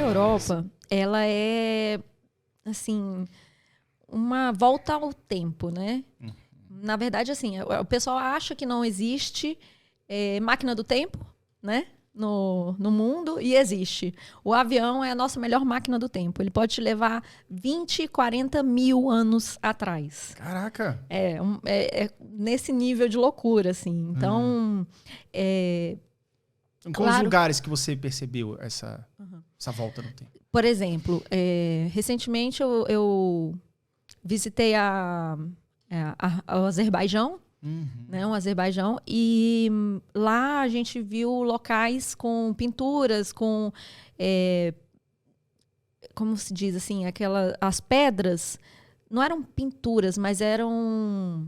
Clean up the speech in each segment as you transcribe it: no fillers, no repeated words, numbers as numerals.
Europa, ela é, assim, uma volta ao tempo, né? Na verdade, assim, o pessoal acha que não existe máquina do tempo, né? No mundo, e existe. O avião é a nossa melhor máquina do tempo. Ele pode te levar 20, 40 mil anos atrás. Caraca! É nesse nível de loucura, assim. Então, Quais claro, os lugares que você percebeu essa volta no tempo? por exemplo, recentemente eu visitei o Azerbaijão, né, o Azerbaijão, e lá a gente viu locais com pinturas, com como se diz assim, as pedras não eram pinturas, mas eram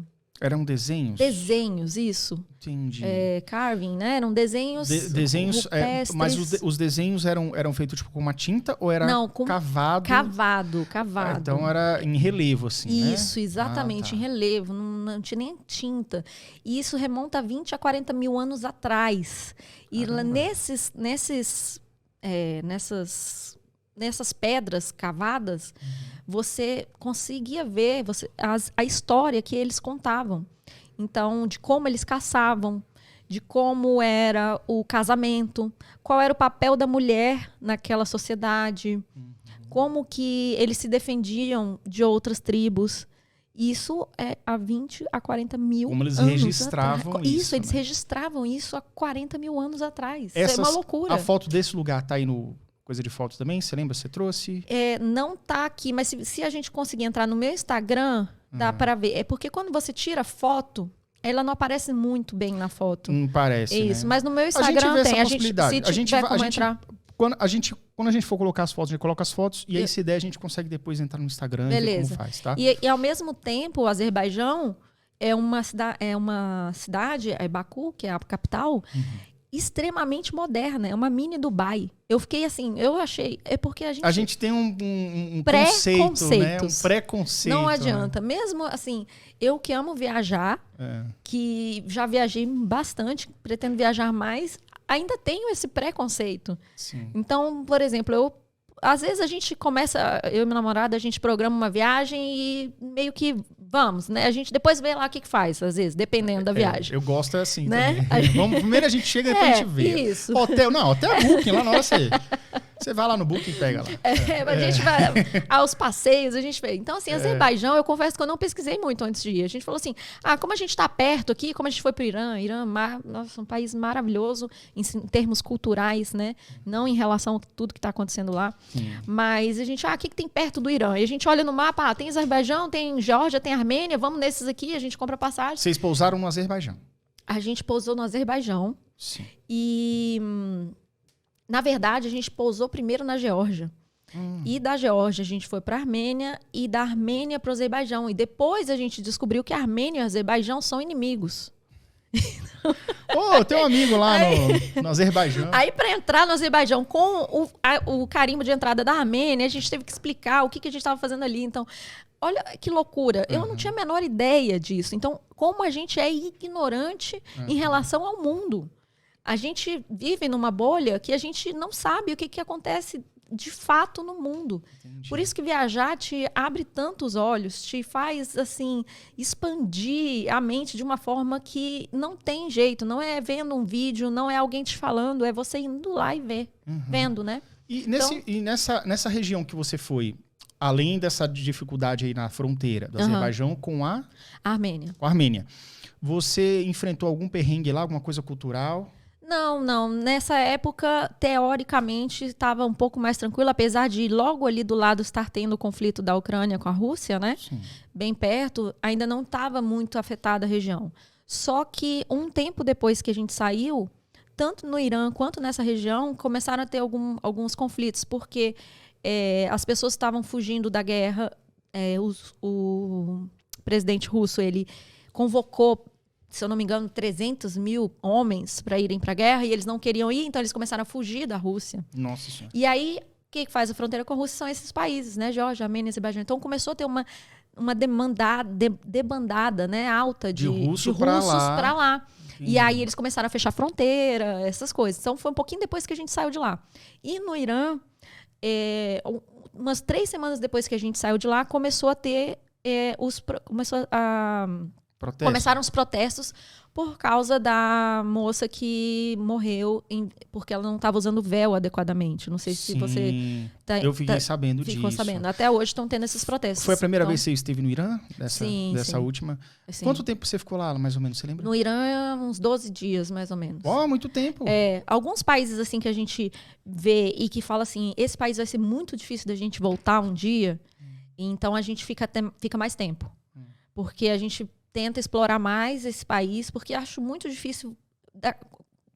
desenhos? Desenhos, isso. Entendi. Carving, né? Eram desenhos desenhos, mas os desenhos eram feitos tipo, com uma tinta ou era cavado? Cavado. Então era em relevo, assim, isso, né? Exatamente, em relevo. Não tinha nem tinta. E isso remonta a 20 a 40 mil anos atrás. E nessas pedras cavadas, você conseguia ver a história que eles contavam. Então, de como eles caçavam, de como era o casamento, qual era o papel da mulher naquela sociedade, como que eles se defendiam de outras tribos. Isso é há 20 a 40 mil anos. Como eles registravam isso. Isso, eles registravam isso há 40 mil anos atrás. Isso é uma loucura. A foto desse lugar tá aí no Coisa de Fotos também? Você lembra? Você trouxe? Não tá aqui, mas se a gente conseguir entrar no meu Instagram, dá para ver. É porque quando você tira foto, ela não aparece muito bem na foto. Não parece, isso, né? mas no meu Instagram tem. A gente entrar. Quando a gente for colocar as fotos, a gente coloca as fotos e aí, se der, a gente consegue depois entrar no Instagram e ver como faz, tá? E ao mesmo tempo, o Azerbaijão é uma cidade, Baku, que é a capital, extremamente moderna, é uma mini Dubai. Eu fiquei assim, eu achei, porque a gente tem um conceito, né? Um preconceito. Não adianta, né? Mesmo assim, eu que amo viajar, que já viajei bastante, pretendo viajar mais, ainda tenho esse preconceito. Sim. Então, por exemplo, às vezes a gente começa, eu e meu namorado, a gente programa uma viagem e meio que vamos, né? A gente depois vê lá o que faz, às vezes, dependendo da viagem. Eu gosto assim, né? Também. Primeiro a gente chega e depois a gente vê. Isso. Hotel Booking, lá na hora você vai lá no Booking e pega lá. A gente vai aos passeios, a gente vê. Então, assim, Azerbaijão, eu confesso que eu não pesquisei muito antes de ir. A gente falou assim, como a gente está perto aqui, como a gente foi para o Irã, nossa, um país maravilhoso em termos culturais, né? Não em relação a tudo que está acontecendo lá. Sim. Mas a gente, o que tem perto do Irã? E a gente olha no mapa, tem Azerbaijão, tem Geórgia, tem Armênia, vamos nesses aqui, a gente compra passagem. Vocês pousaram no Azerbaijão? A gente pousou no Azerbaijão. Sim. E... na verdade, a gente pousou primeiro na Geórgia. E da Geórgia a gente foi para a Armênia e da Armênia para o Azerbaijão. E depois a gente descobriu que a Armênia e o Azerbaijão são inimigos. Tem um amigo lá no Azerbaijão. Aí, para entrar no Azerbaijão com o carimbo de entrada da Armênia, a gente teve que explicar o que a gente estava fazendo ali. Então, olha que loucura. Eu não tinha a menor ideia disso. Então, como a gente é ignorante em relação ao mundo. A gente vive numa bolha que a gente não sabe o que acontece de fato no mundo. Entendi. Por isso que viajar te abre tantos olhos, te faz assim expandir a mente de uma forma que não tem jeito. Não é vendo um vídeo, não é alguém te falando, é você indo lá e vendo, né? E nessa região que você foi, além dessa dificuldade aí na fronteira do Azerbaijão com a Armênia. Com a Armênia, você enfrentou algum perrengue lá, alguma coisa cultural? Não. Nessa época, teoricamente, estava um pouco mais tranquilo, apesar de logo ali do lado estar tendo o conflito da Ucrânia com a Rússia, né? Sim. Bem perto, ainda não estava muito afetada a região. Só que um tempo depois que a gente saiu, tanto no Irã quanto nessa região, começaram a ter alguns conflitos, porque as pessoas estavam fugindo da guerra. O presidente russo, ele convocou, se eu não me engano, 300 mil homens para irem para a guerra, e eles não queriam ir, então eles começaram a fugir da Rússia. Nossa Senhora. E aí, o que faz a fronteira com a Rússia são esses países, né? Geórgia, Armênia, Azerbaijão. Então começou a ter uma debandada, né, alta de russos para lá. E aí eles começaram a fechar a fronteira, essas coisas. Então foi um pouquinho depois que a gente saiu de lá. E no Irã, umas 3 semanas depois que a gente saiu de lá, começou a ter começaram os protestos por causa da moça que morreu porque ela não estava usando véu adequadamente. Não sei se você... Eu fiquei sabendo disso. Ficou sabendo. Até hoje estão tendo esses protestos. Foi a primeira vez que você esteve no Irã? Dessa última? Sim. Quanto tempo você ficou lá, mais ou menos? Você lembra? No Irã, uns 12 dias, mais ou menos. Muito tempo. Alguns países assim que a gente vê e que fala assim, esse país vai ser muito difícil da gente voltar um dia, então a gente fica mais tempo. Porque a gente tenta explorar mais esse país, porque acho muito difícil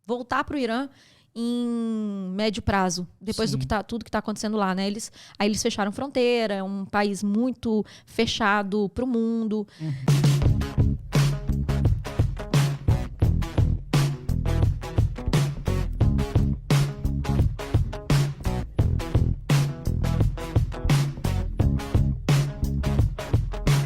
voltar para o Irã em médio prazo, depois do que tudo que está acontecendo lá, né? Aí eles fecharam fronteira, é um país muito fechado para o mundo.